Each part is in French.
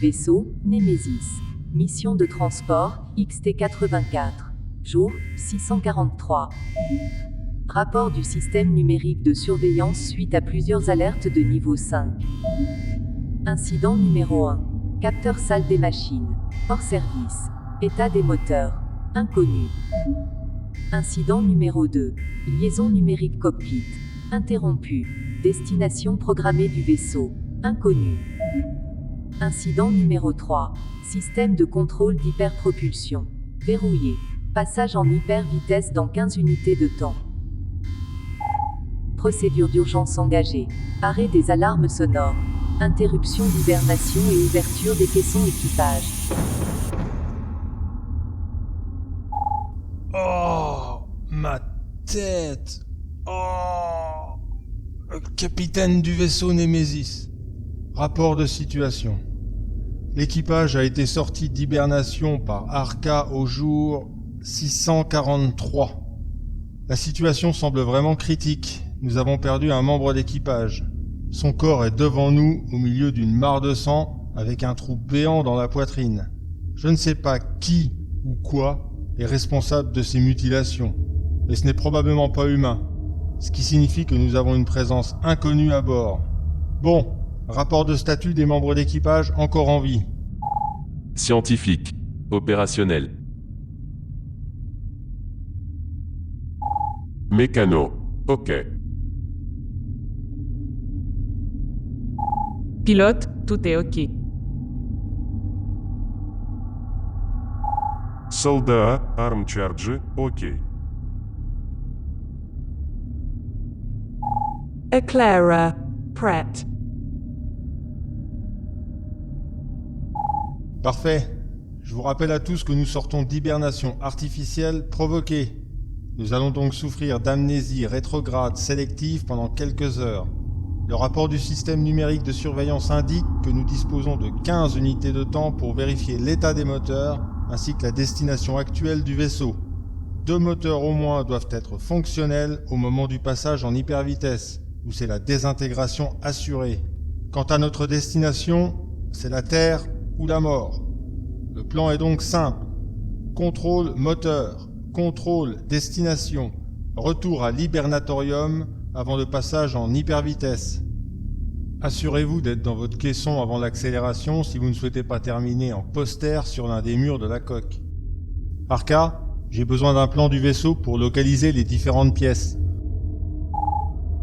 Vaisseau, Némésis. Mission de transport, XT-84. Jour, 643. Rapport du système numérique de surveillance suite à plusieurs alertes de niveau 5. Incident numéro 1. Capteur salle des machines. Hors service. État des moteurs. Inconnu. Incident numéro 2. Liaison numérique cockpit. Interrompu. Destination programmée du vaisseau. Inconnu. Incident numéro 3. Système de contrôle d'hyperpropulsion. Verrouillé. Passage en hyper-vitesse dans 15 unités de temps. Procédure d'urgence engagée. Arrêt des alarmes sonores. Interruption d'hibernation et ouverture des caissons équipage. Oh, ma tête. Oh, capitaine du vaisseau Némésis. Rapport de situation. L'équipage a été sorti d'hibernation par Arca au jour 643. La situation semble vraiment critique. Nous avons perdu un membre d'équipage. Son corps est devant nous au milieu d'une mare de sang avec un trou béant dans la poitrine. Je ne sais pas qui ou quoi est responsable de ces mutilations, mais ce n'est probablement pas humain, ce qui signifie que nous avons une présence inconnue à bord. Bon, rapport de statut des membres d'équipage encore en vie. Scientifique. Opérationnel. Mécano. OK. Pilote, tout est OK. Soldat, arm charge, OK. Eclaira, prête. Parfait. Je vous rappelle à tous que nous sortons d'hibernation artificielle provoquée. Nous allons donc souffrir d'amnésie rétrograde sélective pendant quelques heures. Le rapport du système numérique de surveillance indique que nous disposons de 15 unités de temps pour vérifier l'état des moteurs ainsi que la destination actuelle du vaisseau. 2 moteurs au moins doivent être fonctionnels au moment du passage en hypervitesse, où c'est la désintégration assurée. Quant à notre destination, c'est la Terre ou la mort. Le plan est donc simple. Contrôle moteur, contrôle destination, retour à l'hibernatorium avant le passage en hypervitesse. Assurez-vous d'être dans votre caisson avant l'accélération si vous ne souhaitez pas terminer en poster sur l'un des murs de la coque. Arca, j'ai besoin d'un plan du vaisseau pour localiser les différentes pièces.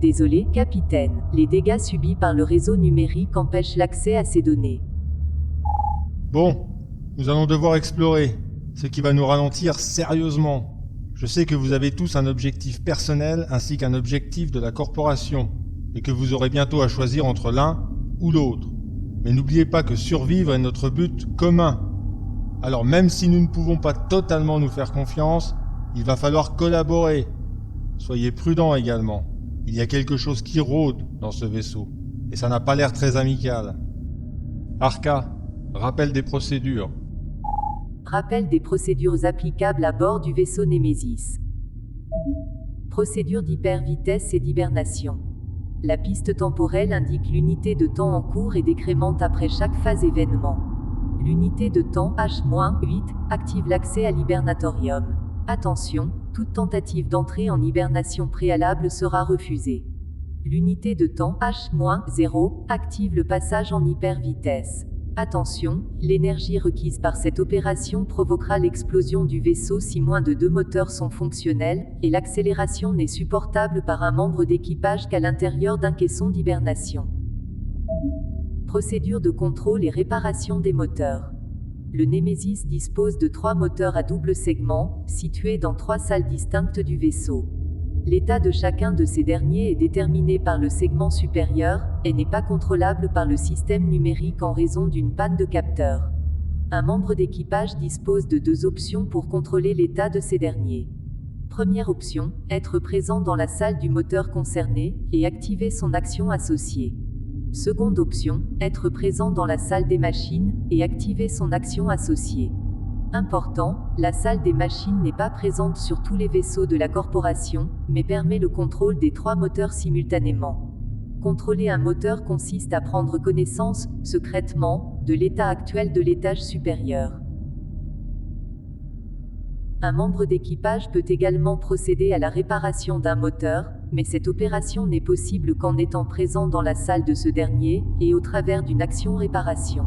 Désolé, capitaine. Les dégâts subis par le réseau numérique empêchent l'accès à ces données. Bon, nous allons devoir explorer, ce qui va nous ralentir sérieusement. Je sais que vous avez tous un objectif personnel ainsi qu'un objectif de la corporation, et que vous aurez bientôt à choisir entre l'un ou l'autre. Mais n'oubliez pas que survivre est notre but commun. Alors même si nous ne pouvons pas totalement nous faire confiance, il va falloir collaborer. Soyez prudents également. Il y a quelque chose qui rôde dans ce vaisseau, et ça n'a pas l'air très amical. Arca, rappel des procédures. Rappel des procédures applicables à bord du vaisseau Némésis. Procédure d'hypervitesse et d'hibernation. La piste temporelle indique l'unité de temps en cours et décrémente après chaque phase événement. L'unité de temps H-8 active l'accès à l'hibernatorium. Attention, toute tentative d'entrée en hibernation préalable sera refusée. L'unité de temps H-0 active le passage en hypervitesse. Attention, l'énergie requise par cette opération provoquera l'explosion du vaisseau si moins de 2 moteurs sont fonctionnels, et l'accélération n'est supportable par un membre d'équipage qu'à l'intérieur d'un caisson d'hibernation. Procédure de contrôle et réparation des moteurs. Le Némésis dispose de 3 moteurs à double segment, situés dans 3 salles distinctes du vaisseau. L'état de chacun de ces derniers est déterminé par le segment supérieur, et n'est pas contrôlable par le système numérique en raison d'une panne de capteur. Un membre d'équipage dispose de 2 options pour contrôler l'état de ces derniers. Première option, être présent dans la salle du moteur concerné, et activer son action associée. Seconde option, être présent dans la salle des machines, et activer son action associée. Important, la salle des machines n'est pas présente sur tous les vaisseaux de la corporation, mais permet le contrôle des 3 moteurs simultanément. Contrôler un moteur consiste à prendre connaissance, secrètement, de l'état actuel de l'étage supérieur. Un membre d'équipage peut également procéder à la réparation d'un moteur, mais cette opération n'est possible qu'en étant présent dans la salle de ce dernier, et au travers d'une action réparation.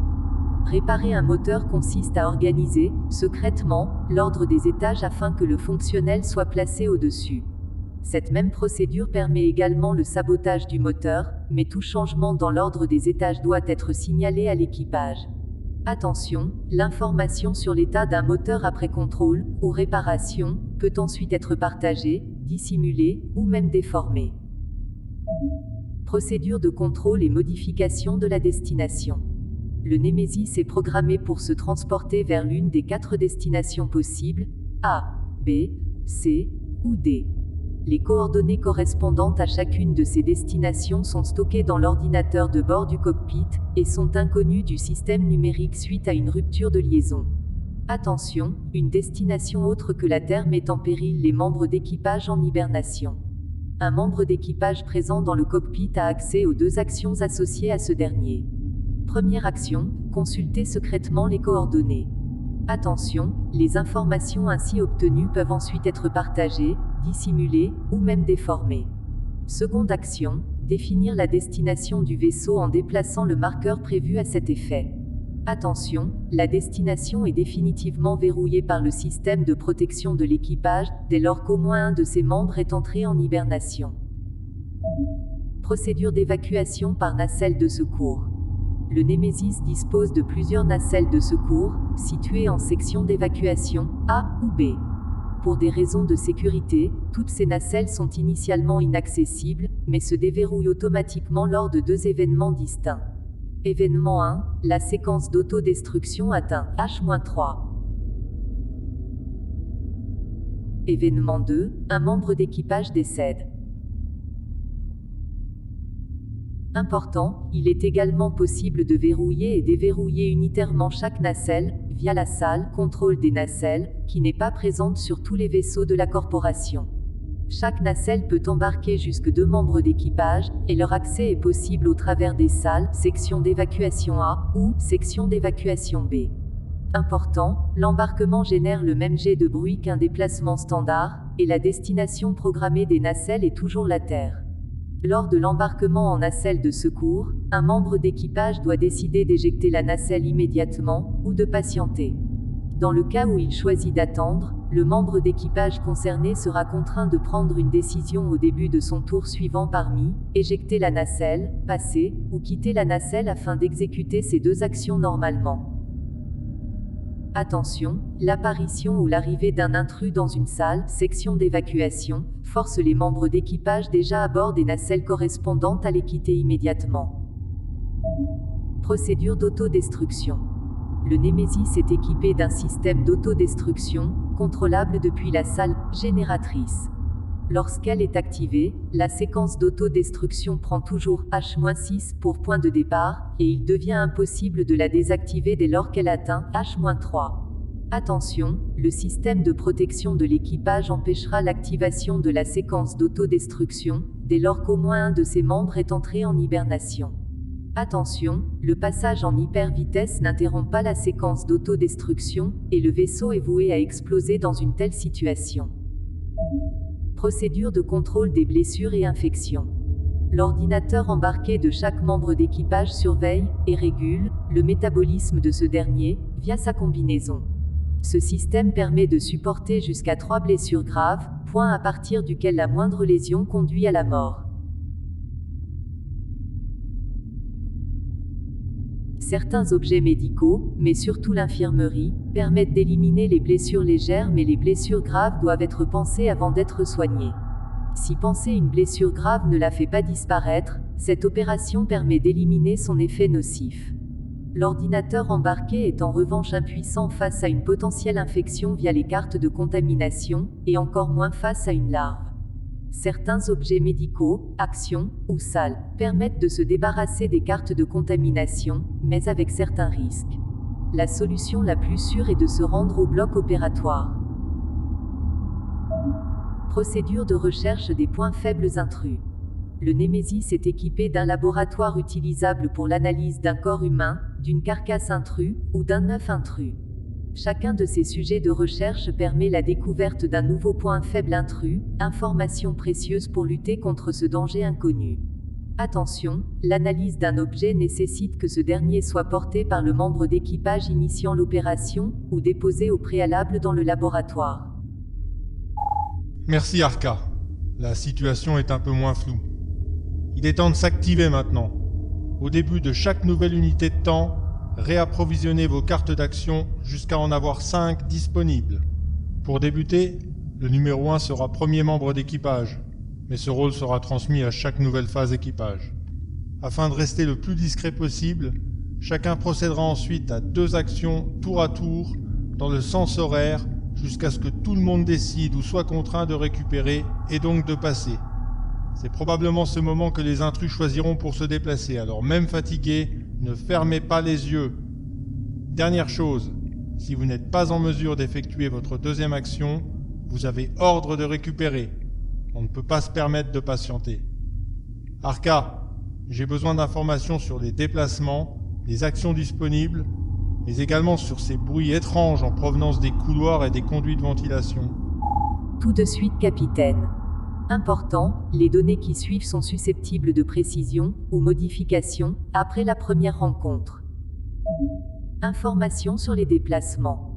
Réparer un moteur consiste à organiser, secrètement, l'ordre des étages afin que le fonctionnel soit placé au-dessus. Cette même procédure permet également le sabotage du moteur, mais tout changement dans l'ordre des étages doit être signalé à l'équipage. Attention, l'information sur l'état d'un moteur après contrôle, ou réparation, peut ensuite être partagée, dissimulée, ou même déformée. Procédure de contrôle et modification de la destination. Le Némésis est programmé pour se transporter vers l'une des 4 destinations possibles, A, B, C ou D. Les coordonnées correspondantes à chacune de ces destinations sont stockées dans l'ordinateur de bord du cockpit, et sont inconnues du système numérique suite à une rupture de liaison. Attention, une destination autre que la Terre met en péril les membres d'équipage en hibernation. Un membre d'équipage présent dans le cockpit a accès aux 2 actions associées à ce dernier. Première action, consulter secrètement les coordonnées. Attention, les informations ainsi obtenues peuvent ensuite être partagées, dissimulées, ou même déformées. Seconde action, définir la destination du vaisseau en déplaçant le marqueur prévu à cet effet. Attention, la destination est définitivement verrouillée par le système de protection de l'équipage, dès lors qu'au moins un de ses membres est entré en hibernation. Procédure d'évacuation par nacelle de secours. Le Némésis dispose de plusieurs nacelles de secours, situées en section d'évacuation, A ou B. Pour des raisons de sécurité, toutes ces nacelles sont initialement inaccessibles, mais se déverrouillent automatiquement lors de 2 événements distincts. Événement 1, la séquence d'autodestruction atteint H-3. Événement 2, un membre d'équipage décède. Important, il est également possible de verrouiller et déverrouiller unitairement chaque nacelle, via la salle contrôle des nacelles, qui n'est pas présente sur tous les vaisseaux de la corporation. Chaque nacelle peut embarquer jusque 2 membres d'équipage, et leur accès est possible au travers des salles, section d'évacuation A, ou section d'évacuation B. Important, l'embarquement génère le même jet de bruit qu'un déplacement standard, et la destination programmée des nacelles est toujours la Terre. Lors de l'embarquement en nacelle de secours, un membre d'équipage doit décider d'éjecter la nacelle immédiatement, ou de patienter. Dans le cas où il choisit d'attendre, le membre d'équipage concerné sera contraint de prendre une décision au début de son tour suivant parmi, éjecter la nacelle, passer, ou quitter la nacelle afin d'exécuter ces 2 actions normalement. Attention, l'apparition ou l'arrivée d'un intrus dans une salle, section d'évacuation, force les membres d'équipage déjà à bord des nacelles correspondantes à les quitter immédiatement. Procédure d'autodestruction. Le Némésis est équipé d'un système d'autodestruction, contrôlable depuis la salle génératrice. Lorsqu'elle est activée, la séquence d'autodestruction prend toujours H-6 pour point de départ, et il devient impossible de la désactiver dès lors qu'elle atteint H-3. Attention, le système de protection de l'équipage empêchera l'activation de la séquence d'autodestruction, dès lors qu'au moins un de ses membres est entré en hibernation. Attention, le passage en hypervitesse n'interrompt pas la séquence d'autodestruction, et le vaisseau est voué à exploser dans une telle situation. Procédure de contrôle des blessures et infections. L'ordinateur embarqué de chaque membre d'équipage surveille, et régule, le métabolisme de ce dernier, via sa combinaison. Ce système permet de supporter jusqu'à 3 blessures graves, point à partir duquel la moindre lésion conduit à la mort. Certains objets médicaux, mais surtout l'infirmerie, permettent d'éliminer les blessures légères, mais les blessures graves doivent être pansées avant d'être soignées. Si panser une blessure grave ne la fait pas disparaître, cette opération permet d'éliminer son effet nocif. L'ordinateur embarqué est en revanche impuissant face à une potentielle infection via les cartes de contamination, et encore moins face à une larve. Certains objets médicaux, actions, ou salles, permettent de se débarrasser des cartes de contamination, mais avec certains risques. La solution la plus sûre est de se rendre au bloc opératoire. Procédure de recherche des points faibles intrus. Le Némésis est équipé d'un laboratoire utilisable pour l'analyse d'un corps humain, d'une carcasse intrus, ou d'un œuf intrus. Chacun de ces sujets de recherche permet la découverte d'un nouveau point faible intrus, information précieuse pour lutter contre ce danger inconnu. Attention, l'analyse d'un objet nécessite que ce dernier soit porté par le membre d'équipage initiant l'opération, ou déposé au préalable dans le laboratoire. Merci Arca. La situation est un peu moins floue. Il est temps de s'activer maintenant. Au début de chaque nouvelle unité de temps, réapprovisionnez vos cartes d'action jusqu'à en avoir 5 disponibles. Pour débuter, le numéro 1 sera premier membre d'équipage, mais ce rôle sera transmis à chaque nouvelle phase équipage. Afin de rester le plus discret possible, chacun procédera ensuite à 2 actions tour à tour dans le sens horaire jusqu'à ce que tout le monde décide ou soit contraint de récupérer et donc de passer. C'est probablement ce moment que les intrus choisiront pour se déplacer, alors même fatigués, ne fermez pas les yeux. Dernière chose, si vous n'êtes pas en mesure d'effectuer votre deuxième action, vous avez ordre de récupérer. On ne peut pas se permettre de patienter. Arca, j'ai besoin d'informations sur les déplacements, les actions disponibles, mais également sur ces bruits étranges en provenance des couloirs et des conduits de ventilation. Tout de suite, capitaine. Important, les données qui suivent sont susceptibles de précision ou modification après la première rencontre. Information sur les déplacements.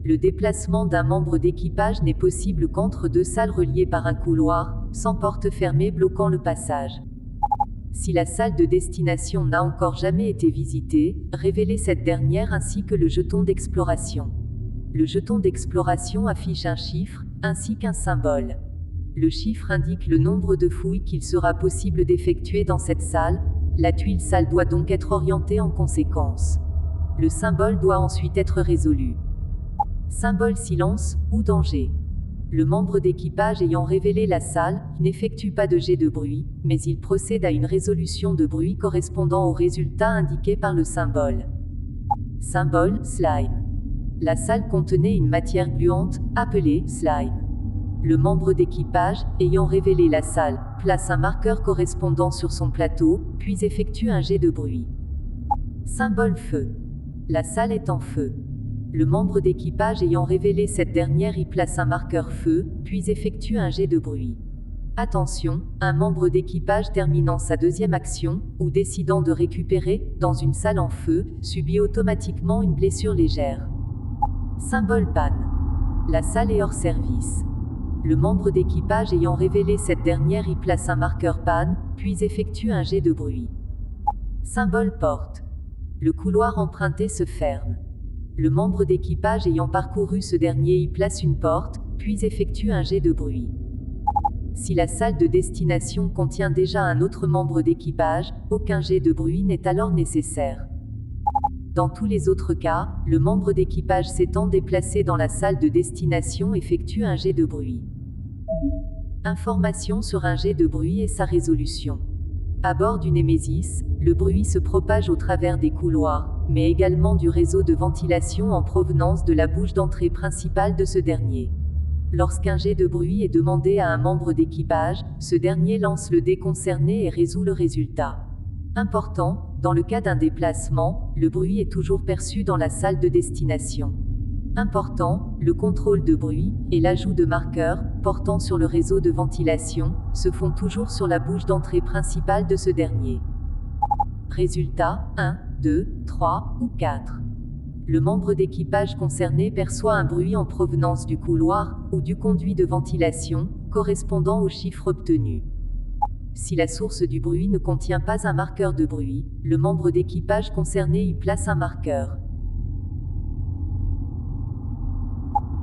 Le déplacement d'un membre d'équipage n'est possible qu'entre 2 salles reliées par un couloir, sans porte fermée bloquant le passage. Si la salle de destination n'a encore jamais été visitée, révélez cette dernière ainsi que le jeton d'exploration. Le jeton d'exploration affiche un chiffre, ainsi qu'un symbole. Le chiffre indique le nombre de fouilles qu'il sera possible d'effectuer dans cette salle, la tuile salle doit donc être orientée en conséquence. Le symbole doit ensuite être résolu. Symbole silence, ou danger. Le membre d'équipage ayant révélé la salle n'effectue pas de jet de bruit, mais il procède à une résolution de bruit correspondant au résultat indiqué par le symbole. Symbole, slime. La salle contenait une matière gluante, appelée slime. Le membre d'équipage, ayant révélé la salle, place un marqueur correspondant sur son plateau, puis effectue un jet de bruit. Symbole feu. La salle est en feu. Le membre d'équipage ayant révélé cette dernière y place un marqueur feu, puis effectue un jet de bruit. Attention, un membre d'équipage terminant sa deuxième action, ou décidant de récupérer, dans une salle en feu, subit automatiquement une blessure légère. Symbole panne. La salle est hors service. Le membre d'équipage ayant révélé cette dernière y place un marqueur panne, puis effectue un jet de bruit. Symbole porte. Le couloir emprunté se ferme. Le membre d'équipage ayant parcouru ce dernier y place une porte, puis effectue un jet de bruit. Si la salle de destination contient déjà un autre membre d'équipage, aucun jet de bruit n'est alors nécessaire. Dans tous les autres cas, le membre d'équipage s'étant déplacé dans la salle de destination effectue un jet de bruit. Information sur un jet de bruit et sa résolution. À bord du Némésis, le bruit se propage au travers des couloirs, mais également du réseau de ventilation en provenance de la bouche d'entrée principale de ce dernier. Lorsqu'un jet de bruit est demandé à un membre d'équipage, ce dernier lance le dé concerné et résout le résultat. Important, dans le cas d'un déplacement, le bruit est toujours perçu dans la salle de destination. Important, le contrôle de bruit, et l'ajout de marqueurs, portant sur le réseau de ventilation, se font toujours sur la bouche d'entrée principale de ce dernier. Résultat, 1, 2, 3 ou 4. Le membre d'équipage concerné perçoit un bruit en provenance du couloir, ou du conduit de ventilation, correspondant au chiffre obtenu. Si la source du bruit ne contient pas un marqueur de bruit, le membre d'équipage concerné y place un marqueur.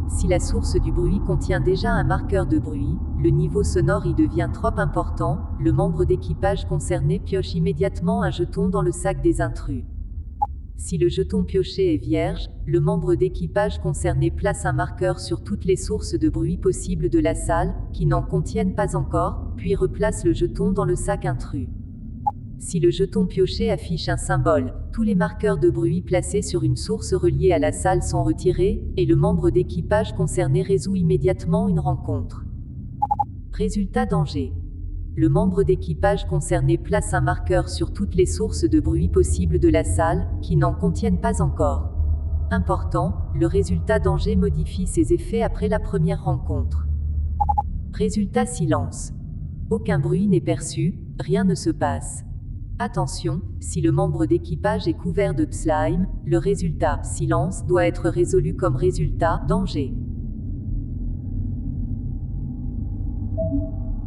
Si la source du bruit contient déjà un marqueur de bruit, le niveau sonore y devient trop important, le membre d'équipage concerné pioche immédiatement un jeton dans le sac des intrus. Si le jeton pioché est vierge, le membre d'équipage concerné place un marqueur sur toutes les sources de bruit possibles de la salle, qui n'en contiennent pas encore, puis replace le jeton dans le sac intrus. Si le jeton pioché affiche un symbole, tous les marqueurs de bruit placés sur une source reliée à la salle sont retirés, et le membre d'équipage concerné résout immédiatement une rencontre. Résultat danger. Le membre d'équipage concerné place un marqueur sur toutes les sources de bruit possibles de la salle, qui n'en contiennent pas encore. Important, le résultat danger modifie ses effets après la première rencontre. Résultat silence. Aucun bruit n'est perçu, rien ne se passe. Attention, si le membre d'équipage est couvert de slime, le résultat silence doit être résolu comme résultat danger.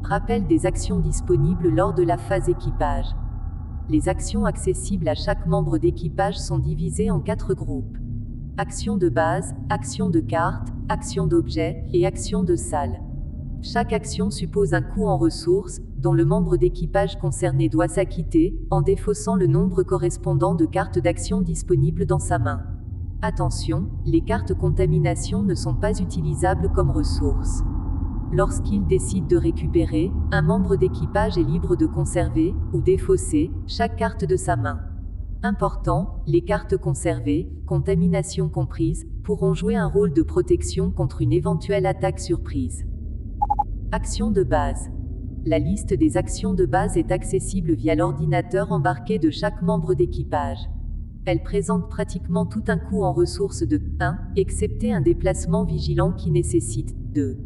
Rappel des actions disponibles lors de la phase équipage. Les actions accessibles à chaque membre d'équipage sont divisées en 4 groupes. Action de base, action de carte, action d'objet, et action de salle. Chaque action suppose un coût en ressources, dont le membre d'équipage concerné doit s'acquitter, en défaussant le nombre correspondant de cartes d'action disponibles dans sa main. Attention, les cartes contamination ne sont pas utilisables comme ressources. Lorsqu'il décide de récupérer, un membre d'équipage est libre de conserver, ou défausser, chaque carte de sa main. Important, les cartes conservées, contamination comprise, pourront jouer un rôle de protection contre une éventuelle attaque surprise. Action de base. La liste des actions de base est accessible via l'ordinateur embarqué de chaque membre d'équipage. Elle présente pratiquement tout un coût en ressources de 1, excepté un déplacement vigilant qui nécessite 2.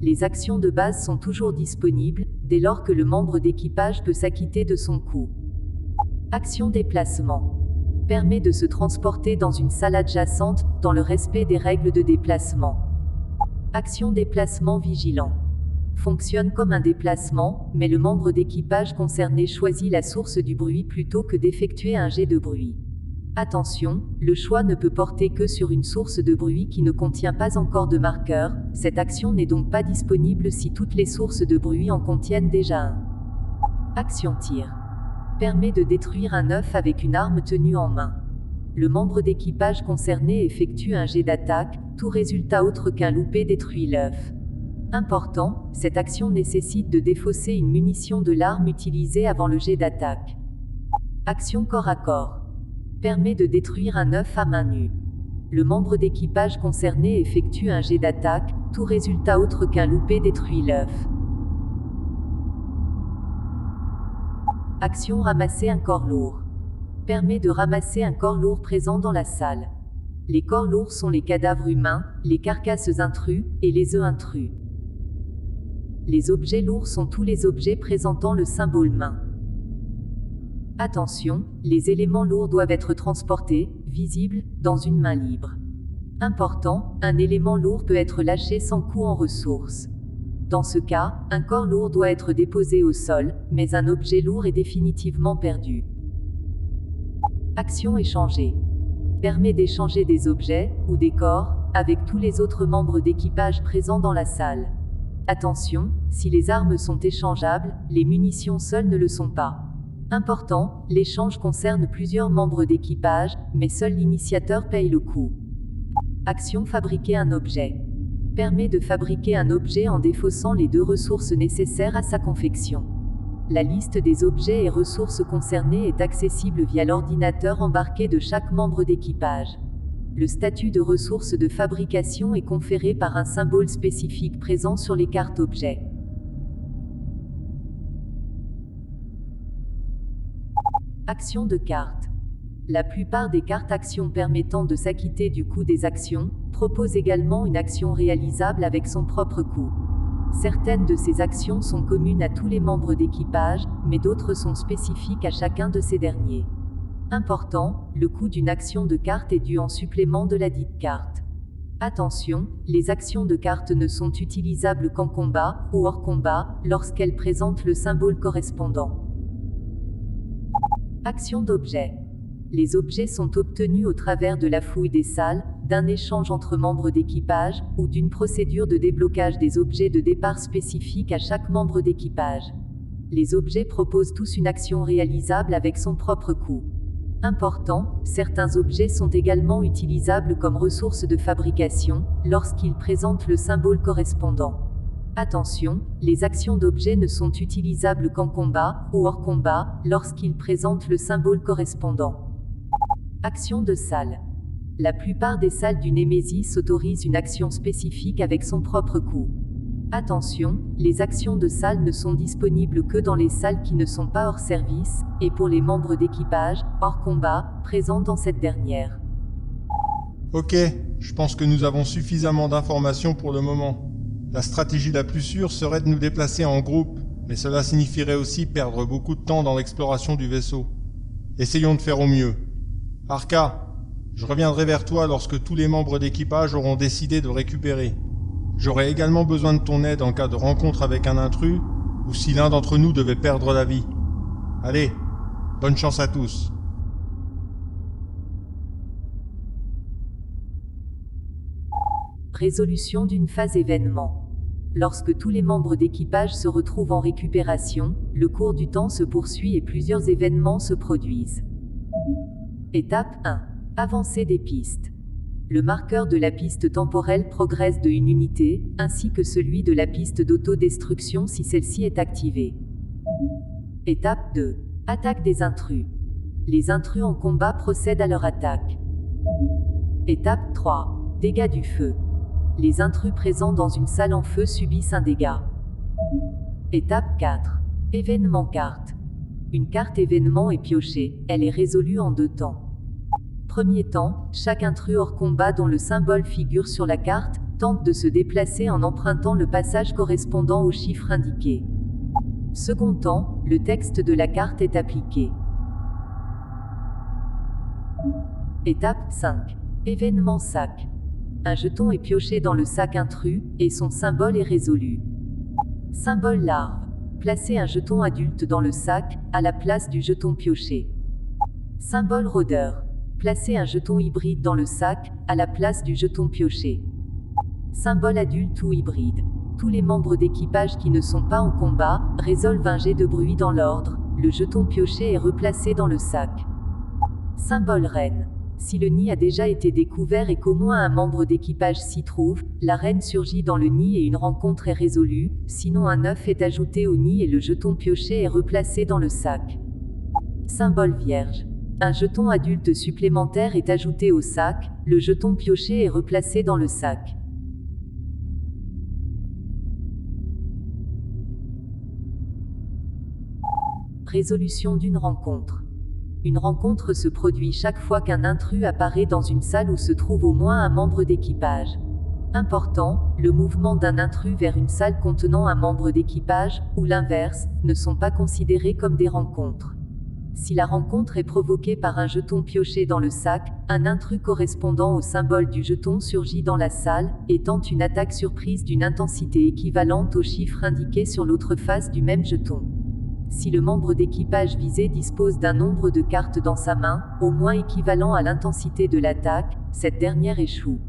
Les actions de base sont toujours disponibles, dès lors que le membre d'équipage peut s'acquitter de son coût. Action déplacement. Permet de se transporter dans une salle adjacente, dans le respect des règles de déplacement. Action déplacement vigilant. Fonctionne comme un déplacement, mais le membre d'équipage concerné choisit la source du bruit plutôt que d'effectuer un jet de bruit. Attention, le choix ne peut porter que sur une source de bruit qui ne contient pas encore de marqueur, cette action n'est donc pas disponible si toutes les sources de bruit en contiennent déjà un. Action tir. Permet de détruire un œuf avec une arme tenue en main. Le membre d'équipage concerné effectue un jet d'attaque, tout résultat autre qu'un loupé détruit l'œuf. Important, cette action nécessite de défausser une munition de l'arme utilisée avant le jet d'attaque. Action corps à corps. Permet de détruire un œuf à main nue. Le membre d'équipage concerné effectue un jet d'attaque, tout résultat autre qu'un loupé détruit l'œuf. Action ramasser un corps lourd. Permet de ramasser un corps lourd présent dans la salle. Les corps lourds sont les cadavres humains, les carcasses intrus, et les œufs intrus. Les objets lourds sont tous les objets présentant le symbole main. Attention, les éléments lourds doivent être transportés, visibles, dans une main libre. Important, un élément lourd peut être lâché sans coût en ressources. Dans ce cas, un corps lourd doit être déposé au sol, mais un objet lourd est définitivement perdu. Action échanger. Permet d'échanger des objets, ou des corps, avec tous les autres membres d'équipage présents dans la salle. Attention, si les armes sont échangeables, les munitions seules ne le sont pas. Important, l'échange concerne plusieurs membres d'équipage, mais seul l'initiateur paye le coût. Action fabriquer un objet. Permet de fabriquer un objet en défaussant les 2 ressources nécessaires à sa confection. La liste des objets et ressources concernés est accessible via l'ordinateur embarqué de chaque membre d'équipage. Le statut de ressource de fabrication est conféré par un symbole spécifique présent sur les cartes objets. Action de carte. La plupart des cartes actions permettant de s'acquitter du coût des actions, proposent également une action réalisable avec son propre coût. Certaines de ces actions sont communes à tous les membres d'équipage, mais d'autres sont spécifiques à chacun de ces derniers. Important, le coût d'une action de carte est dû en supplément de la dite carte. Attention, les actions de carte ne sont utilisables qu'en combat, ou hors combat, lorsqu'elles présentent le symbole correspondant. Action d'objet. Les objets sont obtenus au travers de la fouille des salles, d'un échange entre membres d'équipage, ou d'une procédure de déblocage des objets de départ spécifique à chaque membre d'équipage. Les objets proposent tous une action réalisable avec son propre coût. Important, certains objets sont également utilisables comme ressources de fabrication, lorsqu'ils présentent le symbole correspondant. Attention, les actions d'objets ne sont utilisables qu'en combat, ou hors combat, lorsqu'ils présentent le symbole correspondant. Action de salle. La plupart des salles du Némésis autorisent une action spécifique avec son propre coup. Attention, les actions de salle ne sont disponibles que dans les salles qui ne sont pas hors service, et pour les membres d'équipage, hors combat, présents dans cette dernière. Ok, je pense que nous avons suffisamment d'informations pour le moment. La stratégie la plus sûre serait de nous déplacer en groupe, mais cela signifierait aussi perdre beaucoup de temps dans l'exploration du vaisseau. Essayons de faire au mieux. Arca, je reviendrai vers toi lorsque tous les membres d'équipage auront décidé de récupérer. J'aurai également besoin de ton aide en cas de rencontre avec un intrus, ou si l'un d'entre nous devait perdre la vie. Allez, bonne chance à tous. Résolution d'une phase événement. Lorsque tous les membres d'équipage se retrouvent en récupération, le cours du temps se poursuit et plusieurs événements se produisent. Étape 1. Avancée des pistes. Le marqueur de la piste temporelle progresse de une unité, ainsi que celui de la piste d'autodestruction si celle-ci est activée. Étape 2. Attaque des intrus. Les intrus en combat procèdent à leur attaque. Étape 3. Dégâts du feu. Les intrus présents dans une salle en feu subissent un dégât. Étape 4. Événement carte. Une carte événement est piochée, elle est résolue en 2 temps. Premier temps, chaque intrus hors combat dont le symbole figure sur la carte, tente de se déplacer en empruntant le passage correspondant au chiffre indiqué. Second temps, le texte de la carte est appliqué. Étape 5. Événement sac. Un jeton est pioché dans le sac intrus, et son symbole est résolu. Symbole larve. Placez un jeton adulte dans le sac, à la place du jeton pioché. Symbole rôdeur. Placez un jeton hybride dans le sac, à la place du jeton pioché. Symbole adulte ou hybride. Tous les membres d'équipage qui ne sont pas en combat, résolvent un jet de bruit dans l'ordre, le jeton pioché est replacé dans le sac. Symbole reine. Si le nid a déjà été découvert et qu'au moins un membre d'équipage s'y trouve, la reine surgit dans le nid et une rencontre est résolue, sinon un œuf est ajouté au nid et le jeton pioché est replacé dans le sac. Symbole vierge. Un jeton adulte supplémentaire est ajouté au sac, le jeton pioché est replacé dans le sac. Résolution d'une rencontre. Une rencontre se produit chaque fois qu'un intrus apparaît dans une salle où se trouve au moins un membre d'équipage. Important, le mouvement d'un intrus vers une salle contenant un membre d'équipage, ou l'inverse, ne sont pas considérés comme des rencontres. Si la rencontre est provoquée par un jeton pioché dans le sac, un intrus correspondant au symbole du jeton surgit dans la salle, et tente une attaque surprise d'une intensité équivalente au chiffre indiqué sur l'autre face du même jeton. Si le membre d'équipage visé dispose d'un nombre de cartes dans sa main, au moins équivalent à l'intensité de l'attaque, cette dernière échoue.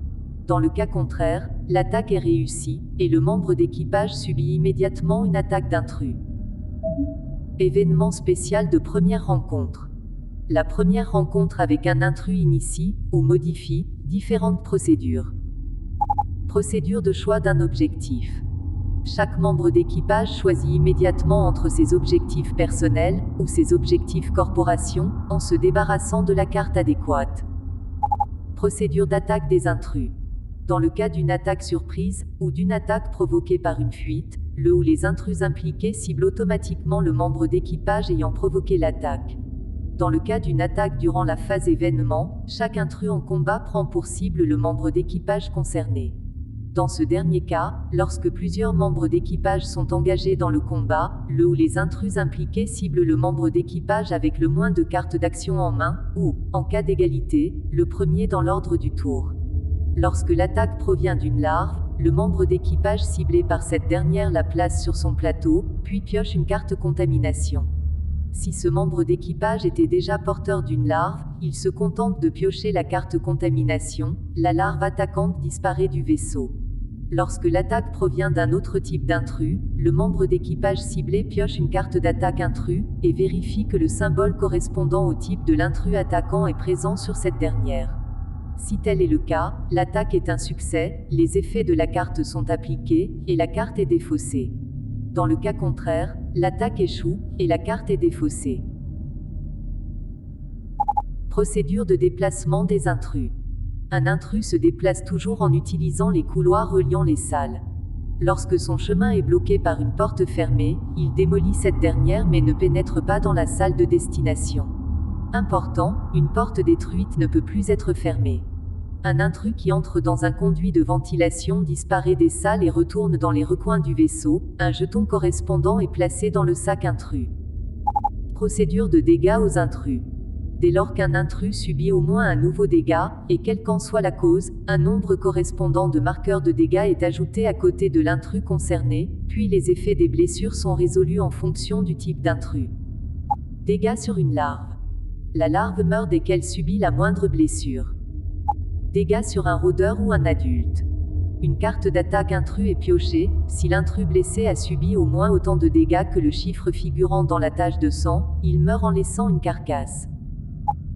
Dans le cas contraire, l'attaque est réussie, et le membre d'équipage subit immédiatement une attaque d'intrus. Événement spécial de première rencontre. La première rencontre avec un intrus initie, ou modifie, différentes procédures. Procédure de choix d'un objectif. Chaque membre d'équipage choisit immédiatement entre ses objectifs personnels, ou ses objectifs corporation, en se débarrassant de la carte adéquate. Procédure d'attaque des intrus. Dans le cas d'une attaque surprise, ou d'une attaque provoquée par une fuite, le ou les intrus impliqués ciblent automatiquement le membre d'équipage ayant provoqué l'attaque. Dans le cas d'une attaque durant la phase événement, chaque intrus en combat prend pour cible le membre d'équipage concerné. Dans ce dernier cas, lorsque plusieurs membres d'équipage sont engagés dans le combat, le ou les intrus impliqués ciblent le membre d'équipage avec le moins de cartes d'action en main, ou, en cas d'égalité, le premier dans l'ordre du tour. Lorsque l'attaque provient d'une larve, le membre d'équipage ciblé par cette dernière la place sur son plateau, puis pioche une carte contamination. Si ce membre d'équipage était déjà porteur d'une larve, il se contente de piocher la carte contamination, la larve attaquante disparaît du vaisseau. Lorsque l'attaque provient d'un autre type d'intrus, le membre d'équipage ciblé pioche une carte d'attaque intrus, et vérifie que le symbole correspondant au type de l'intrus attaquant est présent sur cette dernière. Si tel est le cas, l'attaque est un succès, les effets de la carte sont appliqués, et la carte est défaussée. Dans le cas contraire, l'attaque échoue, et la carte est défaussée. Procédure de déplacement des intrus. Un intrus se déplace toujours en utilisant les couloirs reliant les salles. Lorsque son chemin est bloqué par une porte fermée, il démolit cette dernière mais ne pénètre pas dans la salle de destination. Important, une porte détruite ne peut plus être fermée. Un intrus qui entre dans un conduit de ventilation disparaît des salles et retourne dans les recoins du vaisseau, un jeton correspondant est placé dans le sac intrus. Procédure de dégâts aux intrus. Dès lors qu'un intrus subit au moins un nouveau dégât, et quelle qu'en soit la cause, un nombre correspondant de marqueurs de dégâts est ajouté à côté de l'intrus concerné, puis les effets des blessures sont résolus en fonction du type d'intrus. Dégâts sur une larve. La larve meurt dès qu'elle subit la moindre blessure. Dégâts sur un rôdeur ou un adulte. Une carte d'attaque intrus est piochée, si l'intrus blessé a subi au moins autant de dégâts que le chiffre figurant dans la tache de sang, il meurt en laissant une carcasse.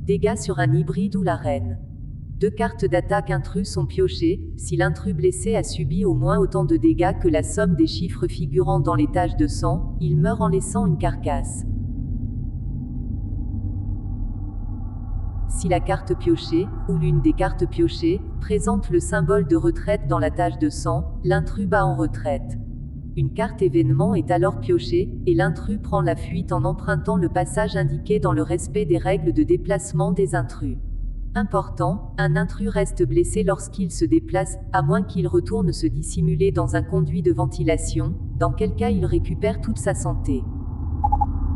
Dégâts sur un hybride ou la reine. 2 cartes d'attaque intrus sont piochées, si l'intrus blessé a subi au moins autant de dégâts que la somme des chiffres figurant dans les taches de sang, il meurt en laissant une carcasse. Si la carte piochée, ou l'une des cartes piochées, présente le symbole de retraite dans la tache de sang, l'intrus bat en retraite. Une carte événement est alors piochée, et l'intrus prend la fuite en empruntant le passage indiqué dans le respect des règles de déplacement des intrus. Important, un intrus reste blessé lorsqu'il se déplace, à moins qu'il retourne se dissimuler dans un conduit de ventilation, dans quel cas il récupère toute sa santé.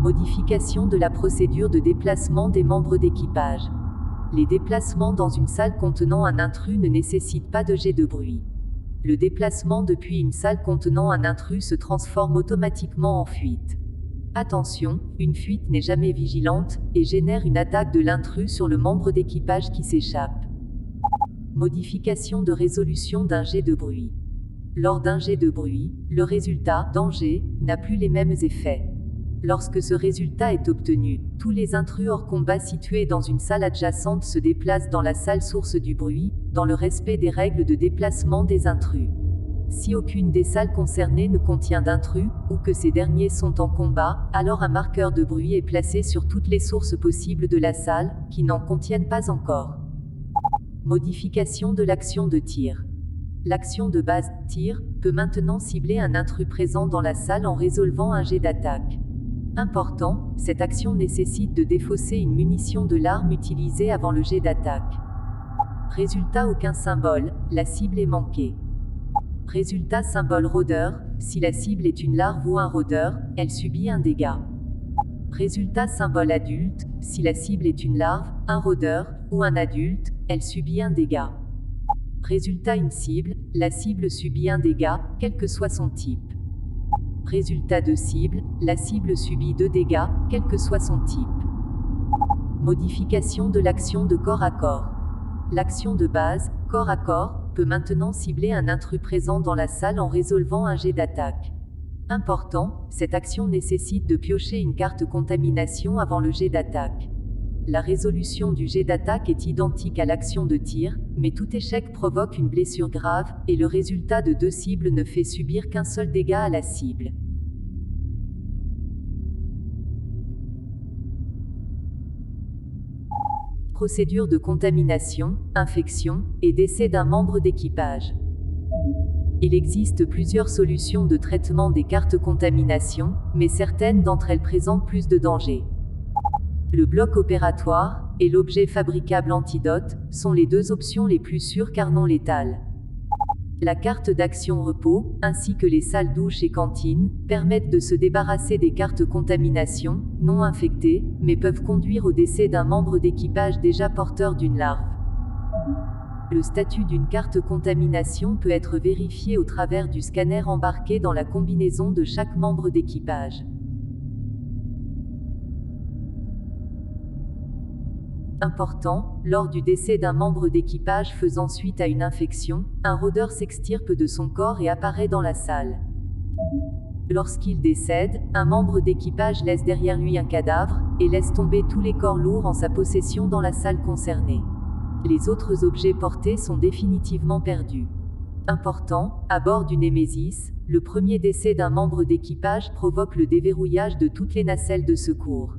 Modification de la procédure de déplacement des membres d'équipage. Les déplacements dans une salle contenant un intrus ne nécessitent pas de jet de bruit. Le déplacement depuis une salle contenant un intrus se transforme automatiquement en fuite. Attention, une fuite n'est jamais vigilante, et génère une attaque de l'intrus sur le membre d'équipage qui s'échappe. Modification de résolution d'un jet de bruit. Lors d'un jet de bruit, le résultat, danger, n'a plus les mêmes effets. Lorsque ce résultat est obtenu, tous les intrus hors combat situés dans une salle adjacente se déplacent dans la salle source du bruit, dans le respect des règles de déplacement des intrus. Si aucune des salles concernées ne contient d'intrus, ou que ces derniers sont en combat, alors un marqueur de bruit est placé sur toutes les sources possibles de la salle, qui n'en contiennent pas encore. Modification de l'action de tir. L'action de base, tir, peut maintenant cibler un intrus présent dans la salle en résolvant un jet d'attaque. Important, cette action nécessite de défausser une munition de l'arme utilisée avant le jet d'attaque. Résultat aucun symbole, la cible est manquée. Résultat symbole rôdeur, si la cible est une larve ou un rôdeur, elle subit un dégât. Résultat symbole adulte, si la cible est une larve, un rôdeur, ou un adulte, elle subit un dégât. Résultat une cible, la cible subit un dégât, quel que soit son type. Résultat de cible, la cible subit 2 dégâts, quel que soit son type. Modification de l'action de corps à corps. L'action de base, corps à corps, peut maintenant cibler un intrus présent dans la salle en résolvant un jet d'attaque. Important, cette action nécessite de piocher une carte contamination avant le jet d'attaque. La résolution du jet d'attaque est identique à l'action de tir, mais tout échec provoque une blessure grave, et le résultat de 2 cibles ne fait subir qu'un seul dégât à la cible. Procédure de contamination, infection, et décès d'un membre d'équipage. Il existe plusieurs solutions de traitement des cartes contamination, mais certaines d'entre elles présentent plus de dangers. Le bloc opératoire, et l'objet fabricable antidote, sont les 2 options les plus sûres car non létales. La carte d'action repos, ainsi que les salles douches et cantines, permettent de se débarrasser des cartes contamination, non infectées, mais peuvent conduire au décès d'un membre d'équipage déjà porteur d'une larve. Le statut d'une carte contamination peut être vérifié au travers du scanner embarqué dans la combinaison de chaque membre d'équipage. Important, lors du décès d'un membre d'équipage faisant suite à une infection, un rôdeur s'extirpe de son corps et apparaît dans la salle. Lorsqu'il décède, un membre d'équipage laisse derrière lui un cadavre, et laisse tomber tous les corps lourds en sa possession dans la salle concernée. Les autres objets portés sont définitivement perdus. Important, à bord du Nemesis, le premier décès d'un membre d'équipage provoque le déverrouillage de toutes les nacelles de secours.